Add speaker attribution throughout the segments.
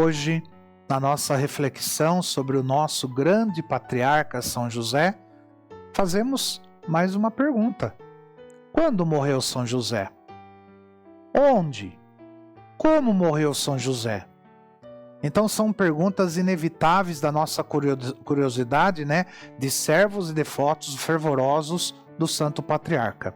Speaker 1: hoje, na nossa reflexão sobre o nosso grande patriarca São José, fazemos mais uma pergunta. Quando morreu São José? Onde? Como morreu São José? Então são perguntas inevitáveis da nossa curiosidade, de servos e devotos fervorosos do Santo Patriarca.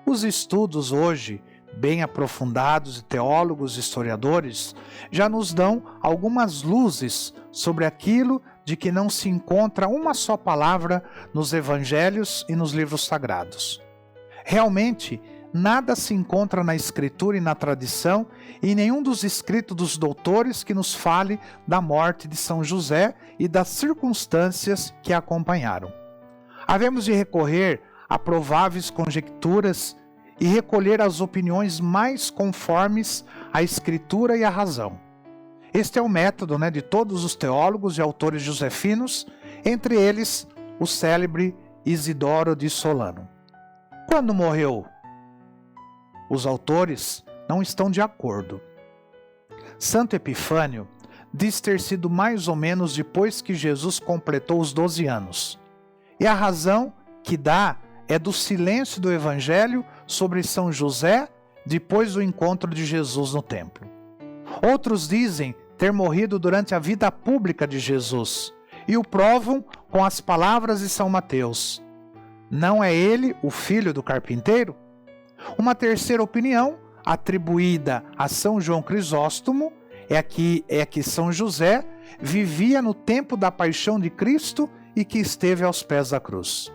Speaker 1: Os estudos hoje, bem aprofundados de teólogos e historiadores, já nos dão algumas luzes sobre aquilo de que não se encontra uma só palavra nos evangelhos e nos livros sagrados. Realmente, nada se encontra na Escritura e na tradição, e nenhum dos escritos dos doutores que nos fale da morte de São José e das circunstâncias que a acompanharam. Havemos de recorrer a prováveis conjecturas e recolher as opiniões mais conformes à Escritura e à razão. Este é o método de todos os teólogos e autores josefinos, entre eles o célebre Isidoro de Solano. Quando morreu? Os autores não estão de acordo. Santo Epifânio diz ter sido mais ou menos depois que Jesus completou os 12 anos. E a razão que dá é do silêncio do Evangelho sobre São José depois do encontro de Jesus no templo. Outros dizem ter morrido durante a vida pública de Jesus e o provam com as palavras de São Mateus: não é ele o filho do carpinteiro? Uma terceira opinião, atribuída a São João Crisóstomo, é que São José vivia no tempo da paixão de Cristo e que esteve aos pés da cruz.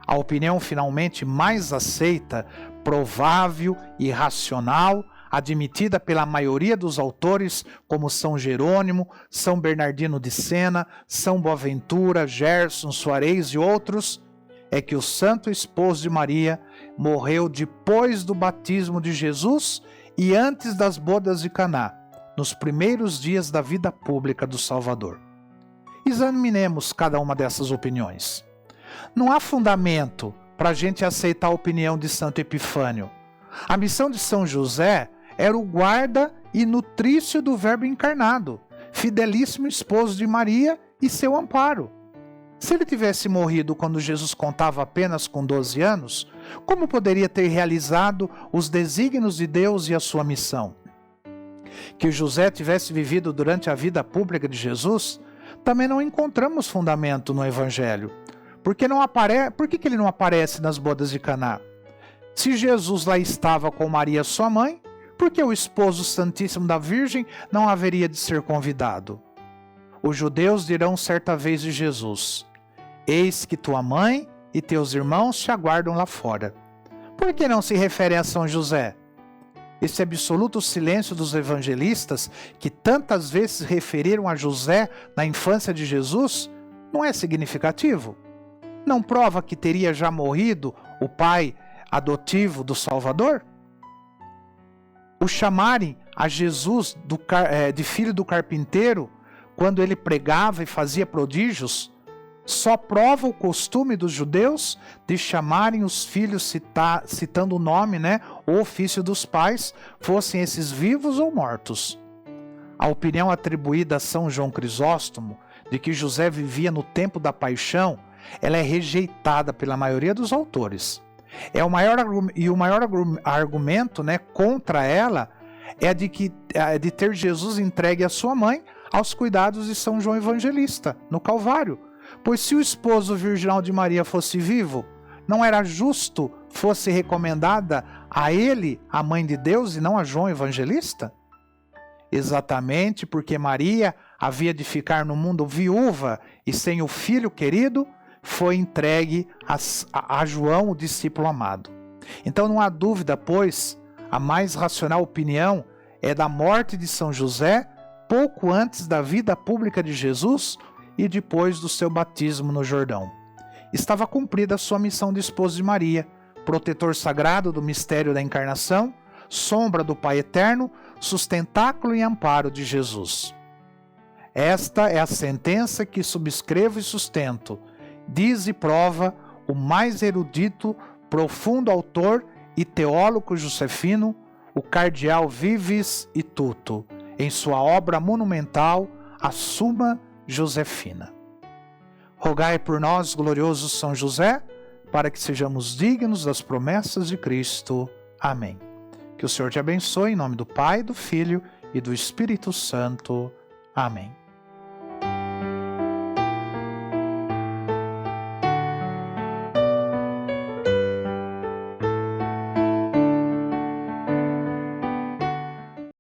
Speaker 1: A opinião finalmente mais aceita, provável e racional, admitida pela maioria dos autores, como São Jerônimo, São Bernardino de Sena, São Boaventura, Gerson, Soares e outros, é que o santo esposo de Maria morreu depois do batismo de Jesus e antes das bodas de Caná, nos primeiros dias da vida pública do Salvador. Examinemos cada uma dessas opiniões. Não há fundamento para a gente aceitar a opinião de Santo Epifânio. A missão de São José era o guarda e nutrício do Verbo encarnado, fidelíssimo esposo de Maria e seu amparo. Se ele tivesse morrido quando Jesus contava apenas com 12 anos, como poderia ter realizado os desígnios de Deus e a sua missão? Que José tivesse vivido durante a vida pública de Jesus, também não encontramos fundamento no Evangelho. Por que ele não aparece nas bodas de Caná? Se Jesus lá estava com Maria, sua mãe, por que o esposo santíssimo da Virgem não haveria de ser convidado? Os judeus dirão certa vez de Jesus: eis que tua mãe e teus irmãos te aguardam lá fora. Por que não se referem a São José? Esse absoluto silêncio dos evangelistas, que tantas vezes referiram a José na infância de Jesus, não é significativo? Não prova que teria já morrido o pai adotivo do Salvador? O chamarem a Jesus de filho do carpinteiro, quando ele pregava e fazia prodígios, só prova o costume dos judeus de chamarem os filhos citando o nome, o ofício dos pais, fossem esses vivos ou mortos. A opinião atribuída a São João Crisóstomo, de que José vivia no tempo da paixão, ela é rejeitada pela maioria dos autores. O maior argumento contra ela é de ter Jesus entregue a sua mãe aos cuidados de São João Evangelista, no Calvário. Pois se o esposo virginal de Maria fosse vivo, não era justo fosse recomendada a ele a mãe de Deus e não a João Evangelista? Exatamente porque Maria havia de ficar no mundo viúva e sem o filho querido, foi entregue a João, o discípulo amado. Então não há dúvida, pois, a mais racional opinião é da morte de São José pouco antes da vida pública de Jesus e depois do seu batismo no Jordão. Estava cumprida a sua missão de esposo de Maria, protetor sagrado do mistério da encarnação, sombra do Pai Eterno, sustentáculo e amparo de Jesus. Esta é a sentença que subscrevo e sustento, diz e prova o mais erudito, profundo autor e teólogo josefino, o cardeal Vives e Tuto, em sua obra monumental, a Suma Josefina. Rogai por nós, glorioso São José, para que sejamos dignos das promessas de Cristo. Amém. Que o Senhor te abençoe, em nome do Pai, do Filho e do Espírito Santo. Amém.